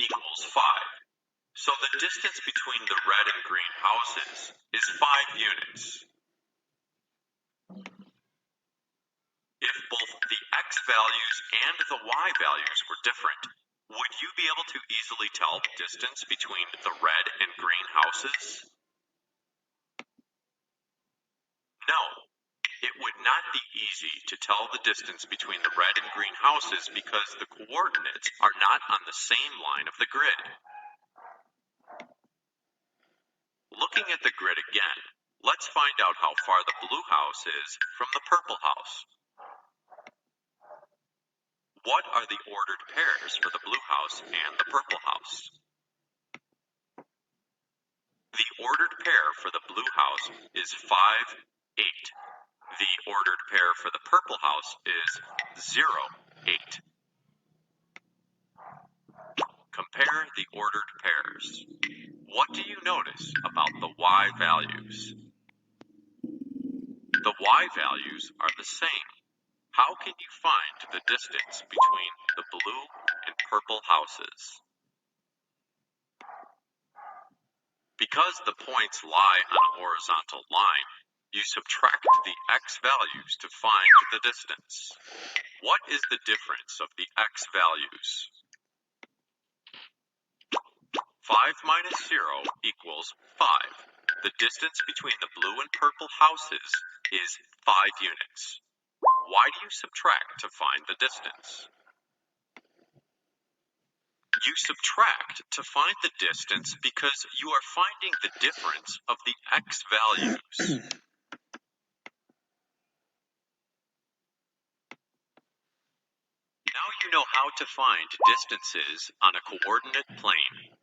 Equals 5. So the distance between the red and green houses is 5 units. If both the x values and the y values were different, would you be able to easily tell the distance between the red and green houses? No, it would not be easy to tell the distance between the red and green houses because the coordinates are not on the same line of the grid. Looking at the grid again, let's find out how far the blue house is from the purple house. What are the ordered pairs for the blue house and the purple house? The ordered pair for the blue house is 5, 8. The ordered pair for the purple house is 0, 8. Compare the ordered pairs. What do you notice about the y values? The y values are the same. How can you find the distance between the blue and purple houses? Because the points lie on a horizontal line, you subtract the x values to find the distance. What is the difference of the x values? 5 minus 0 equals 5. The distance between the blue and purple houses is 5 units. Why do you subtract to find the distance? You subtract to find the distance because you are finding the difference of the x values. Now you know how to find distances on a coordinate plane.